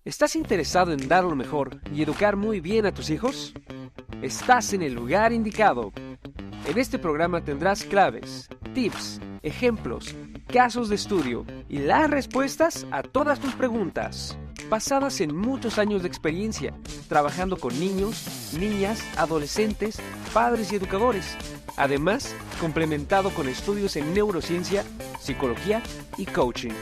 ¿Estás interesado en dar lo mejor y educar muy bien a tus hijos? Estás en el lugar indicado. En este programa tendrás claves, tips, ejemplos, casos de estudio y las respuestas a todas tus preguntas, basadas en muchos años de experiencia, trabajando con niños, niñas, adolescentes, padres y educadores. Además, complementado con estudios en neurociencia, psicología y coaching.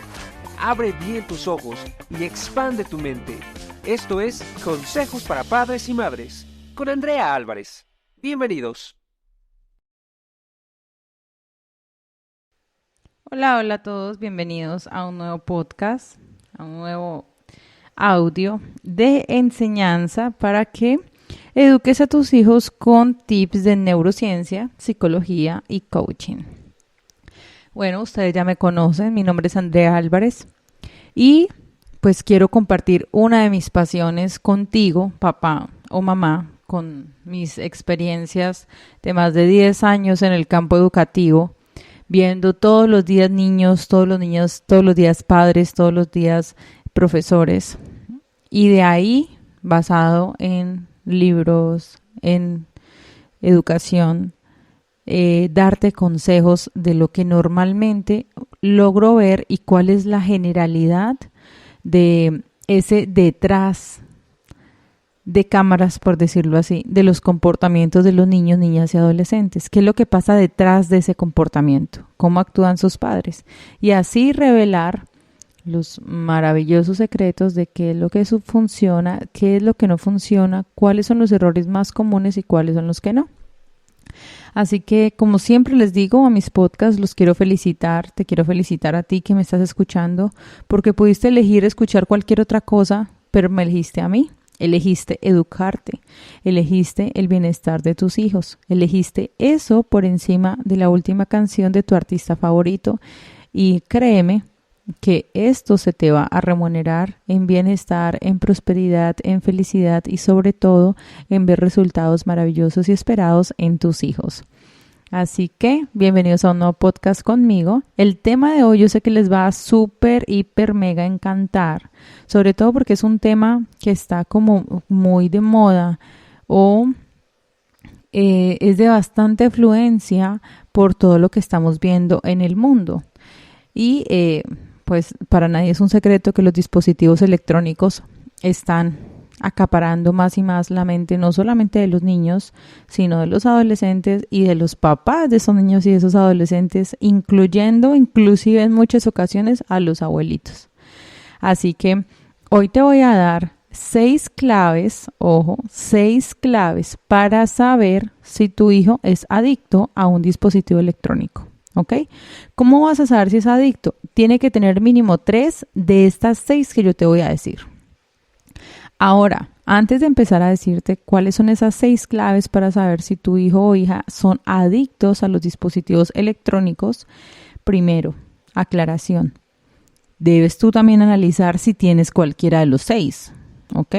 Abre bien tus ojos y expande tu mente. Esto es Consejos para Padres y Madres, con Andrea Álvarez. Bienvenidos. Hola a todos, bienvenidos a un nuevo podcast, a un nuevo audio de enseñanza para que eduques a tus hijos con tips de neurociencia, psicología y coaching. Bueno, ustedes ya me conocen, mi nombre es Andrea Álvarez y pues quiero compartir una de mis pasiones contigo, papá o mamá, con mis experiencias de más de 10 años en el campo educativo, viendo todos los días niños, todos los días padres, todos los días profesores. Y de ahí, basado en libros, en educación, darte consejos de lo que normalmente logro ver y cuál es la generalidad de ese detrás de cámaras, por decirlo así, de los comportamientos de los niños, niñas y adolescentes. ¿Qué es lo que pasa detrás de ese comportamiento? ¿Cómo actúan sus padres? Y así revelar los maravillosos secretos de qué es lo que funciona, qué es lo que no funciona, cuáles son los errores más comunes y cuáles son los que no. Así que, como siempre les digo a mis podcasts, los quiero felicitar, te quiero felicitar a ti que me estás escuchando, porque pudiste elegir escuchar cualquier otra cosa, pero me elegiste a mí. Elegiste educarte, elegiste el bienestar de tus hijos, elegiste eso por encima de la última canción de tu artista favorito y créeme que esto se te va a remunerar en bienestar, en prosperidad, en felicidad y sobre todo en ver resultados maravillosos y esperados en tus hijos. Así que, bienvenidos a un nuevo podcast conmigo. El tema de hoy yo sé que les va a súper, hiper, mega encantar, sobre todo porque es un tema que está como muy de moda o es de bastante afluencia por todo lo que estamos viendo en el mundo. Y pues para nadie es un secreto que los dispositivos electrónicos están acaparando más y más la mente, no solamente de los niños, sino de los adolescentes y de los papás de esos niños y de esos adolescentes, inclusive en muchas ocasiones a los abuelitos. Así que hoy te voy a dar 6 claves para saber si tu hijo es adicto a un dispositivo electrónico. ¿Ok? ¿Cómo vas a saber si es adicto? Tiene que tener mínimo 3 de estas 6 que yo te voy a decir. Ahora, antes de empezar a decirte cuáles son esas 6 claves para saber si tu hijo o hija son adictos a los dispositivos electrónicos, primero, aclaración. Debes tú también analizar si tienes cualquiera de los 6, ¿ok?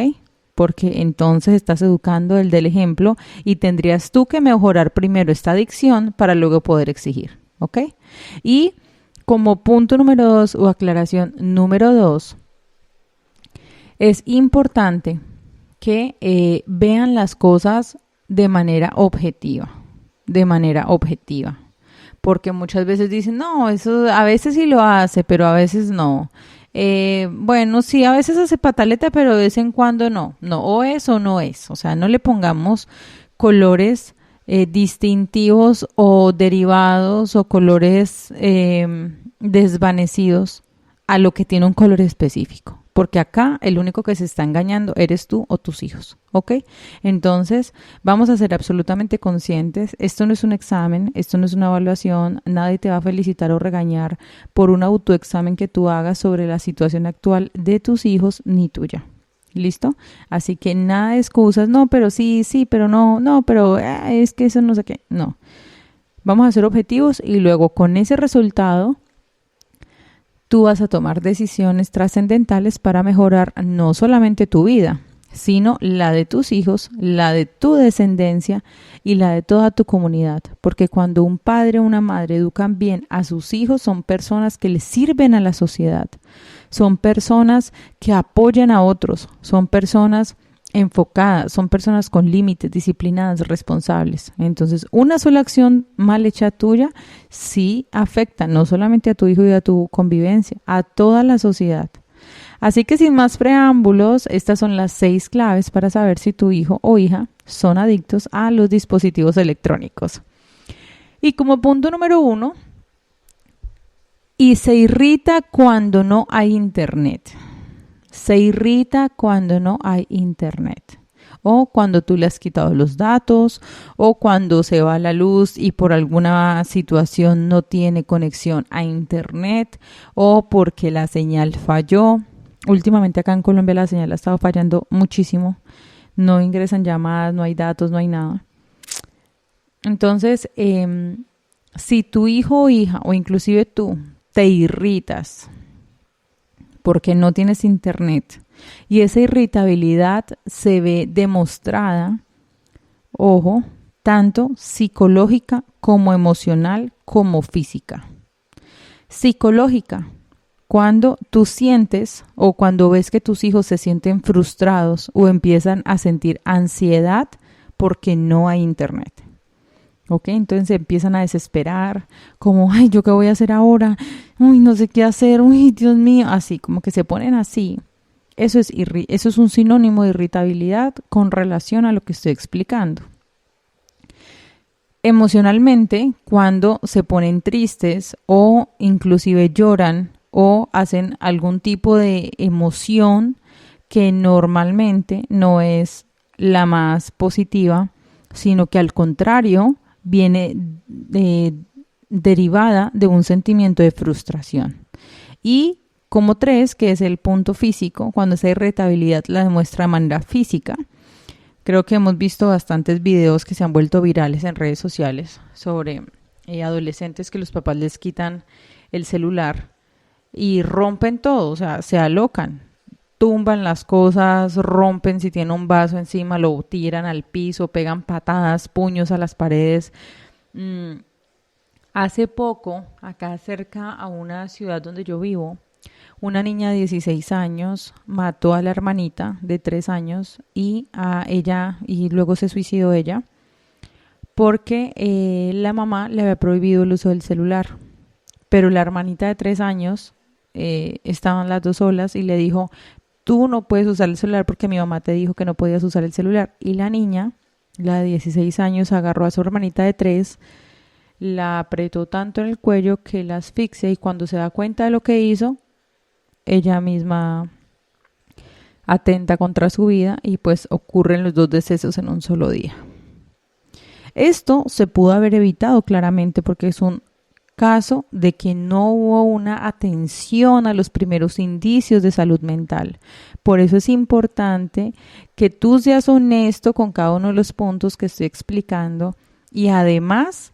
Porque entonces estás educando el del ejemplo y tendrías tú que mejorar primero esta adicción para luego poder exigir, ¿ok? Y como punto número 2 o aclaración número 2, es importante que vean las cosas de manera objetiva, porque muchas veces dicen, no, eso a veces sí lo hace, pero a veces no. Bueno, sí, a veces hace pataleta, pero de vez en cuando no, o es o no es. O sea, no le pongamos colores distintivos o derivados o colores desvanecidos a lo que tiene un color específico. Porque acá el único que se está engañando eres tú o tus hijos, ¿ok? Entonces, vamos a ser absolutamente conscientes. Esto no es un examen, esto no es una evaluación. Nadie te va a felicitar o regañar por un autoexamen que tú hagas sobre la situación actual de tus hijos ni tuya. ¿Listo? Así que nada de excusas. No, pero sí, pero no, pero es que eso no sé qué. No. Vamos a ser objetivos y luego con ese resultado tú vas a tomar decisiones trascendentales para mejorar no solamente tu vida, sino la de tus hijos, la de tu descendencia y la de toda tu comunidad. Porque cuando un padre o una madre educan bien a sus hijos, son personas que les sirven a la sociedad. son personas que apoyan a otros, son personas enfocadas, son personas con límites, disciplinadas, responsables. Entonces, una sola acción mal hecha tuya sí afecta no solamente a tu hijo y a tu convivencia, a toda la sociedad. Así que sin más preámbulos, estas son las 6 claves para saber si tu hijo o hija son adictos a los dispositivos electrónicos. Y como punto número 1, y se irrita cuando no hay internet. Se irrita cuando no hay internet. O cuando tú le has quitado los datos, o cuando se va la luz y por alguna situación no tiene conexión a internet, o porque la señal falló. Últimamente acá en Colombia la señal ha estado fallando muchísimo. No ingresan llamadas, no hay datos, no hay nada. Entonces, si tu hijo o hija, o inclusive tú, te irritas porque no tienes internet y esa irritabilidad se ve demostrada, ojo, tanto psicológica como emocional como física. Psicológica, cuando tú sientes o cuando ves que tus hijos se sienten frustrados o empiezan a sentir ansiedad porque no hay internet. ¿Ok? Entonces se empiezan a desesperar, como, ay, ¿yo qué voy a hacer ahora? Uy, no sé qué hacer, uy, Dios mío, así, como que se ponen así. Eso es un sinónimo de irritabilidad con relación a lo que estoy explicando. Emocionalmente, cuando se ponen tristes o inclusive lloran o hacen algún tipo de emoción que normalmente no es la más positiva, sino que al contrario, viene derivada de un sentimiento de frustración. Y como 3, que es el punto físico, cuando esa irritabilidad la demuestra de manera física. Creo que hemos visto bastantes videos que se han vuelto virales en redes sociales sobre adolescentes que los papás les quitan el celular y rompen todo, o sea, se alocan. Tumban las cosas, rompen, si tiene un vaso encima, lo tiran al piso, pegan patadas, puños a las paredes. Hace poco, acá cerca a una ciudad donde yo vivo, una niña de 16 años mató a la hermanita de 3 años y a ella, y luego se suicidó ella, porque la mamá le había prohibido el uso del celular. Pero la hermanita de 3 años, estaban las dos solas y le dijo: tú no puedes usar el celular porque mi mamá te dijo que no podías usar el celular. Y la niña, la de 16 años, agarró a su hermanita de 3, la apretó tanto en el cuello que la asfixia y cuando se da cuenta de lo que hizo, ella misma atenta contra su vida y pues ocurren los 2 decesos en un solo día. Esto se pudo haber evitado claramente porque es un caso de que no hubo una atención a los primeros indicios de salud mental. Por eso es importante que tú seas honesto con cada uno de los puntos que estoy explicando y además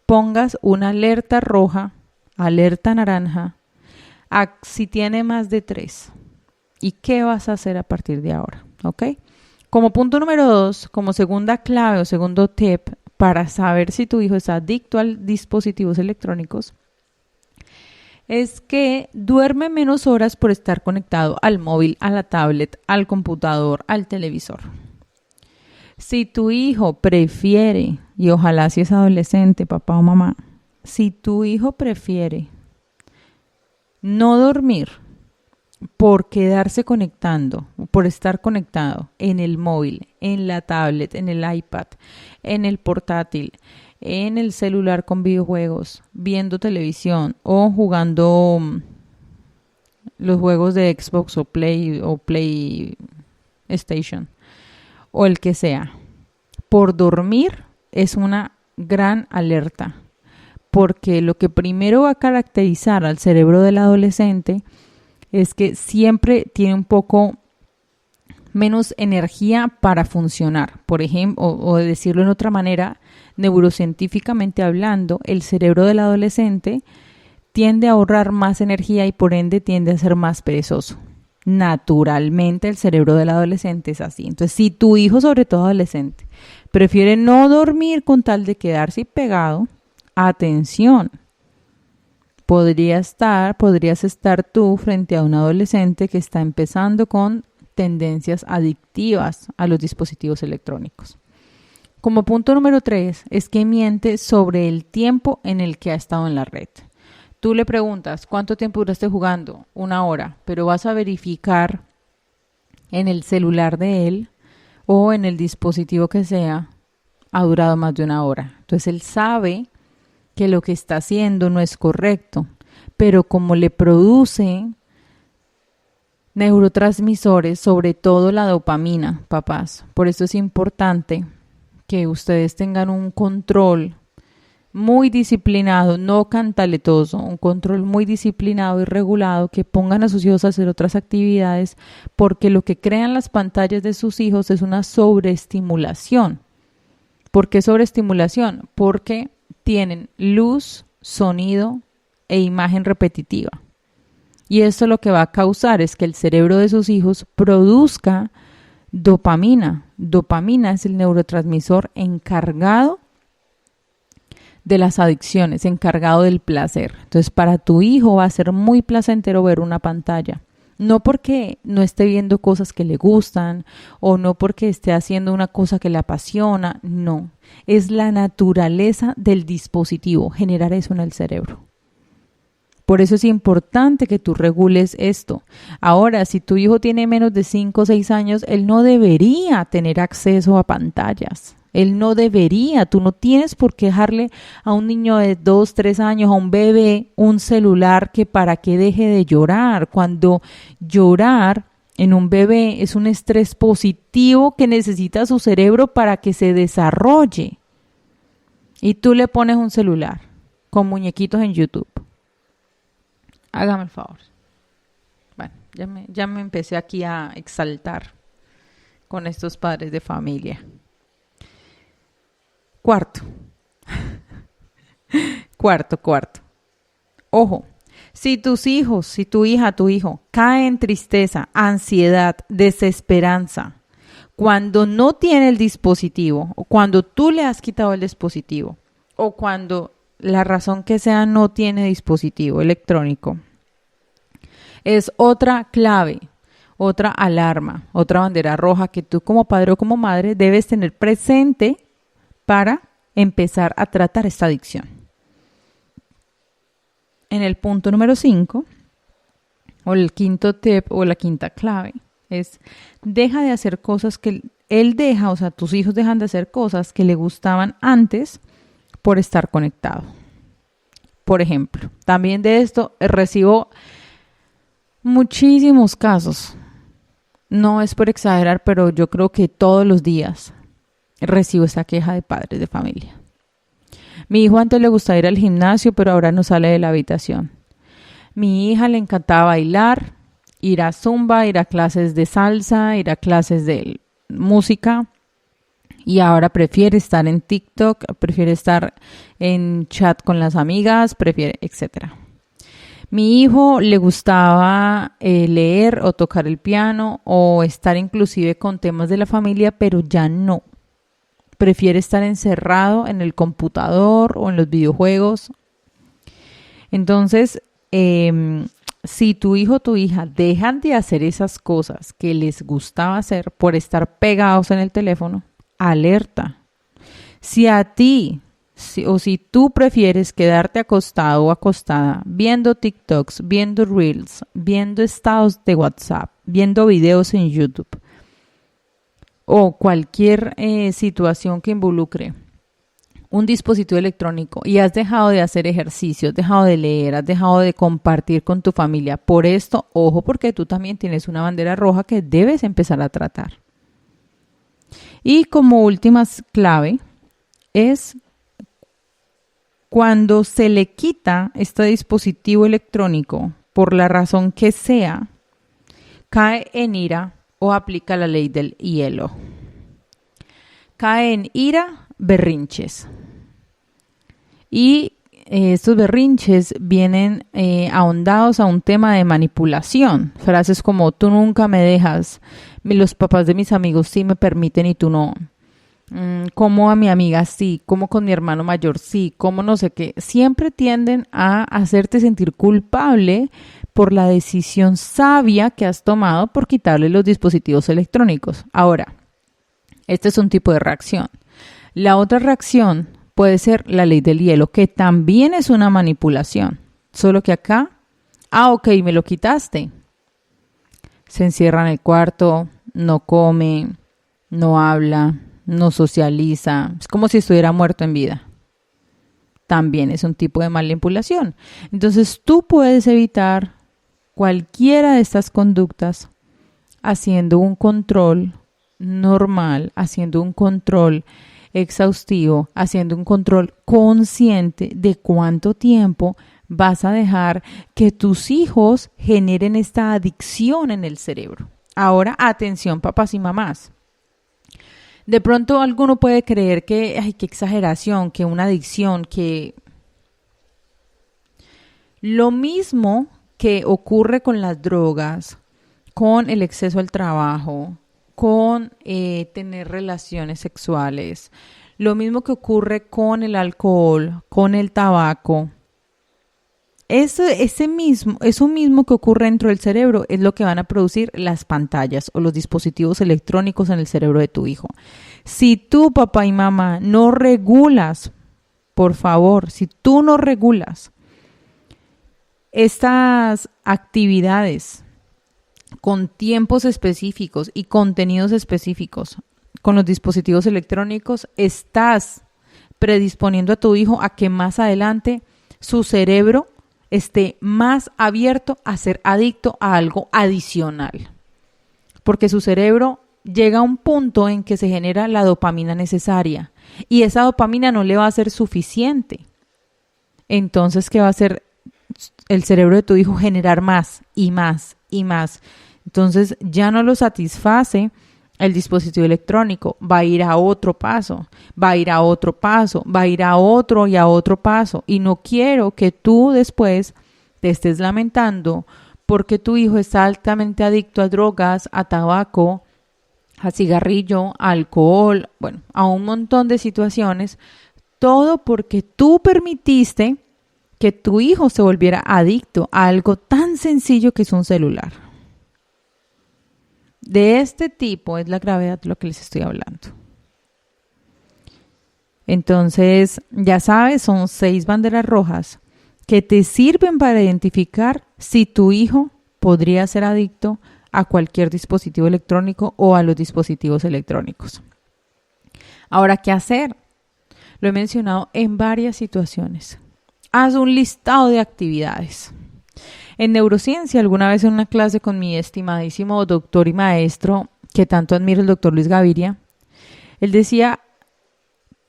pongas una alerta roja, alerta naranja, si tiene más de 3. ¿Y qué vas a hacer a partir de ahora? ¿Ok? Como punto número 2, como segunda clave o segundo tip, para saber si tu hijo es adicto a dispositivos electrónicos, es que duerme menos horas por estar conectado al móvil, a la tablet, al computador, al televisor. Si tu hijo prefiere, y ojalá si es adolescente, papá o mamá, si tu hijo prefiere no dormir por quedarse conectando, por estar conectado en el móvil, en la tablet, en el iPad, en el portátil, en el celular con videojuegos, viendo televisión o jugando los juegos de Xbox o PlayStation o el que sea, por dormir es una gran alerta, porque lo que primero va a caracterizar al cerebro del adolescente es que siempre tiene un poco menos energía para funcionar. Por ejemplo, o decirlo en otra manera, neurocientíficamente hablando, el cerebro del adolescente tiende a ahorrar más energía y por ende tiende a ser más perezoso. Naturalmente el cerebro del adolescente es así. Entonces, si tu hijo, sobre todo adolescente, prefiere no dormir con tal de quedarse pegado, atención, podrías estar tú frente a un adolescente que está empezando con tendencias adictivas a los dispositivos electrónicos. Como punto número 3 es que miente sobre el tiempo en el que ha estado en la red. Tú le preguntas, ¿cuánto tiempo duraste jugando? 1 hora, pero vas a verificar en el celular de él o en el dispositivo que sea, ha durado más de 1 hora. Entonces él sabe que lo que está haciendo no es correcto, pero como le produce neurotransmisores, sobre todo la dopamina, papás, por eso es importante que ustedes tengan un control muy disciplinado, no cantaletoso, un control muy disciplinado y regulado, que pongan a sus hijos a hacer otras actividades, porque lo que crean las pantallas de sus hijos es una sobreestimulación. ¿Por qué sobreestimulación? Porque tienen luz, sonido e imagen repetitiva. Y esto lo que va a causar es que el cerebro de sus hijos produzca dopamina. Dopamina es el neurotransmisor encargado de las adicciones, encargado del placer. Entonces, para tu hijo va a ser muy placentero ver una pantalla. No porque no esté viendo cosas que le gustan o no porque esté haciendo una cosa que le apasiona, no. Es la naturaleza del dispositivo, generar eso en el cerebro. Por eso es importante que tú regules esto. Ahora, si tu hijo tiene menos de 5 o 6 años, él no debería tener acceso a pantallas. Él no debería, tú no tienes por qué dejarle a un niño de 2, 3 años, a un bebé, un celular que para que deje de llorar. Cuando llorar en un bebé es un estrés positivo que necesita su cerebro para que se desarrolle. Y tú le pones un celular con muñequitos en YouTube. Hágame el favor. Bueno, ya me empecé aquí a exaltar con estos padres de familia. Cuarto. Ojo, si tus hijos, si tu hija, tu hijo cae en tristeza, ansiedad, desesperanza, cuando no tiene el dispositivo o cuando tú le has quitado el dispositivo o cuando la razón que sea no tiene dispositivo electrónico, es otra clave, otra alarma, otra bandera roja que tú como padre o como madre debes tener presente para empezar a tratar esta adicción. En el punto número 5, o el quinto tip o la quinta clave, es deja de hacer cosas que tus hijos dejan de hacer cosas que le gustaban antes por estar conectado. Por ejemplo, también de esto recibo muchísimos casos. No es por exagerar, pero yo creo que todos los días recibo esta queja de padres de familia. Mi hijo antes le gustaba ir al gimnasio, pero ahora no sale de la habitación. Mi hija le encantaba bailar, ir a zumba, ir a clases de salsa, ir a clases de música, y ahora prefiere estar en TikTok, prefiere estar en chat con las amigas, prefiere, etcétera. Mi hijo le gustaba leer o tocar el piano o estar inclusive con temas de la familia, pero ya no. Prefiere estar encerrado en el computador o en los videojuegos. Entonces, si tu hijo o tu hija dejan de hacer esas cosas que les gustaba hacer por estar pegados en el teléfono, alerta. Si tú prefieres quedarte acostado o acostada viendo TikToks, viendo Reels, viendo estados de WhatsApp, viendo videos en YouTube o cualquier situación que involucre un dispositivo electrónico y has dejado de hacer ejercicio, has dejado de leer, has dejado de compartir con tu familia por esto, ojo, porque tú también tienes una bandera roja que debes empezar a tratar. Y como última clave es cuando se le quita este dispositivo electrónico por la razón que sea, cae en ira o aplica la ley del hielo. Cae en ira, berrinches. Y estos berrinches vienen ahondados a un tema de manipulación. Frases como, tú nunca me dejas, los papás de mis amigos sí me permiten y tú no. como a mi amiga sí, como con mi hermano mayor sí, como no sé qué, siempre tienden a hacerte sentir culpable por la decisión sabia que has tomado por quitarle los dispositivos electrónicos. Ahora, este es un tipo de reacción. La otra reacción puede ser la ley del hielo, que también es una manipulación, solo que acá, ok, me lo quitaste. Se encierra en el cuarto, no come, no habla, no socializa, es como si estuviera muerto en vida. También es un tipo de manipulación. Entonces tú puedes evitar cualquiera de estas conductas haciendo un control normal, haciendo un control exhaustivo, haciendo un control consciente de cuánto tiempo vas a dejar que tus hijos generen esta adicción en el cerebro. Ahora, atención, papás y mamás. De pronto alguno puede creer que, ay, qué exageración, que una adicción, que lo mismo que ocurre con las drogas, con el exceso al trabajo, con tener relaciones sexuales, lo mismo que ocurre con el alcohol, con el tabaco. Eso mismo que ocurre dentro del cerebro es lo que van a producir las pantallas o los dispositivos electrónicos en el cerebro de tu hijo. Si tú, papá y mamá, no regulas, por favor, si tú no regulas estas actividades con tiempos específicos y contenidos específicos con los dispositivos electrónicos, estás predisponiendo a tu hijo a que más adelante su cerebro esté más abierto a ser adicto a algo adicional. Porque su cerebro llega a un punto en que se genera la dopamina necesaria y esa dopamina no le va a ser suficiente. Entonces, ¿qué va a hacer el cerebro de tu hijo? Generar más y más y más. Entonces, ya no lo satisface el dispositivo electrónico, va a ir a otro paso, va a ir a otro paso, va a ir a otro y a otro paso. Y no quiero que tú después te estés lamentando porque tu hijo está altamente adicto a drogas, a tabaco, a cigarrillo, a alcohol, bueno, a un montón de situaciones. Todo porque tú permitiste que tu hijo se volviera adicto a algo tan sencillo que es un celular. De este tipo es la gravedad de lo que les estoy hablando. Entonces, ya sabes, son 6 banderas rojas que te sirven para identificar si tu hijo podría ser adicto a cualquier dispositivo electrónico o a los dispositivos electrónicos. Ahora, ¿qué hacer? Lo he mencionado en varias situaciones. Haz un listado de actividades. En neurociencia, alguna vez en una clase con mi estimadísimo doctor y maestro, que tanto admiro, el doctor Luis Gaviria, él decía,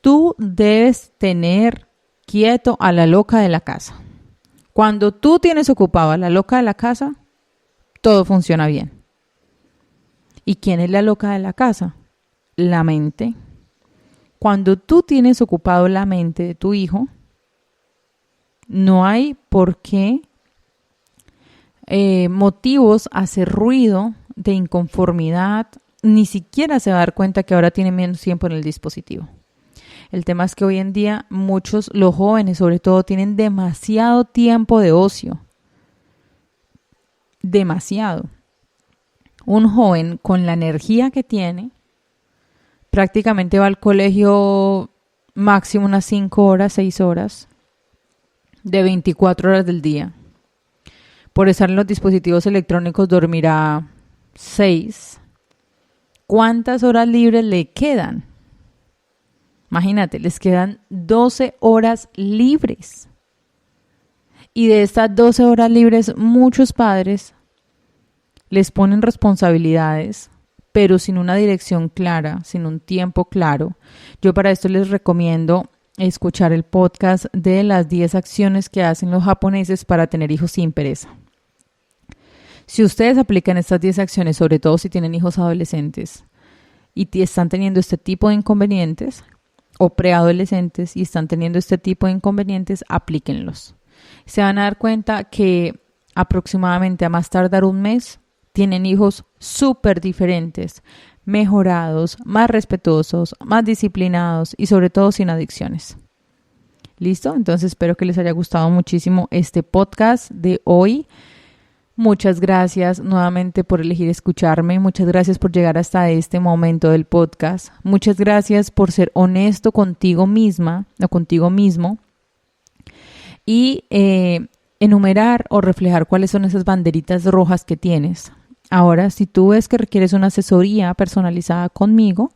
tú debes tener quieto a la loca de la casa. Cuando tú tienes ocupado a la loca de la casa, todo funciona bien. ¿Y quién es la loca de la casa? La mente. Cuando tú tienes ocupado la mente de tu hijo, no hay por qué motivos a hacer ruido de inconformidad, ni siquiera se va a dar cuenta que ahora tiene menos tiempo en el dispositivo. El tema es que hoy en día los jóvenes sobre todo, tienen demasiado tiempo de ocio. Demasiado. Un joven con la energía que tiene, prácticamente va al colegio máximo unas 5 horas, 6 horas, de 24 horas del día. Por estar en los dispositivos electrónicos dormirá 6. ¿Cuántas horas libres le quedan? Imagínate, les quedan 12 horas libres. Y de estas 12 horas libres, muchos padres les ponen responsabilidades, pero sin una dirección clara, sin un tiempo claro. Yo para esto les recomiendo escuchar el podcast de las 10 acciones que hacen los japoneses para tener hijos sin pereza. Si ustedes aplican estas 10 acciones, sobre todo si tienen hijos adolescentes y están teniendo este tipo de inconvenientes, o preadolescentes y están teniendo este tipo de inconvenientes, aplíquenlos. Se van a dar cuenta que aproximadamente a más tardar un mes tienen hijos súper diferentes, mejorados, más respetuosos, más disciplinados y sobre todo sin adicciones. ¿Listo? Entonces espero que les haya gustado muchísimo este podcast de hoy. Muchas gracias nuevamente por elegir escucharme. Muchas gracias por llegar hasta este momento del podcast. Muchas gracias por ser honesto contigo misma o contigo mismo y enumerar o reflejar cuáles son esas banderitas rojas que tienes. Ahora, si tú ves que requieres una asesoría personalizada conmigo,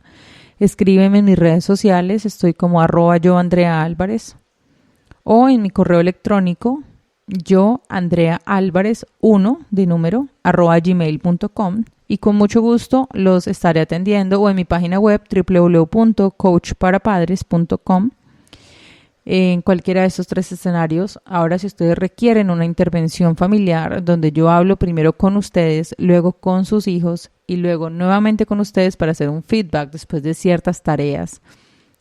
escríbeme en mis redes sociales. Estoy como @yoandreaalvarez o en mi correo electrónico yoandreaalvarez1 y con mucho gusto los estaré atendiendo o en mi página web www.coachparapadres.com. En cualquiera de estos 3 escenarios. Ahora, si ustedes requieren una intervención familiar donde yo hablo primero con ustedes, luego con sus hijos y luego nuevamente con ustedes para hacer un feedback después de ciertas tareas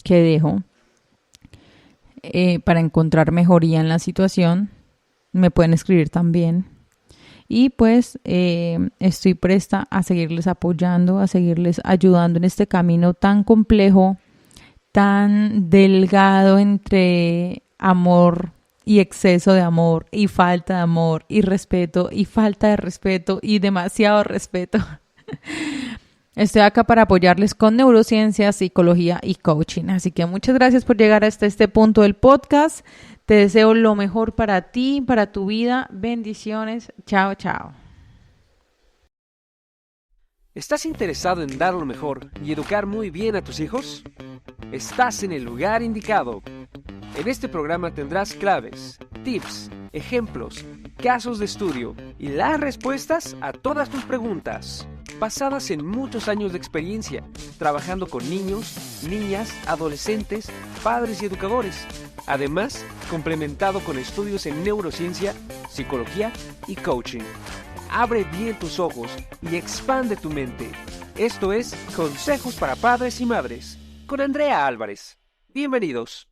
que dejo para encontrar mejoría en la situación, me pueden escribir también. Y pues estoy presta a seguirles apoyando, a seguirles ayudando en este camino tan complejo, tan delgado entre amor y exceso de amor y falta de amor y respeto y falta de respeto y demasiado respeto. Estoy acá para apoyarles con neurociencia, psicología y coaching. Así que muchas gracias por llegar hasta este punto del podcast. Te deseo lo mejor para ti, para tu vida. Bendiciones. Chao, chao. ¿Estás interesado en dar lo mejor y educar muy bien a tus hijos? Estás en el lugar indicado. En este programa tendrás claves, tips, ejemplos, casos de estudio y las respuestas a todas tus preguntas, basadas en muchos años de experiencia, trabajando con niños, niñas, adolescentes, padres y educadores. Además, complementado con estudios en neurociencia, psicología y coaching. Abre bien tus ojos y expande tu mente. Esto es Consejos para Padres y Madres, con Andrea Álvarez. Bienvenidos.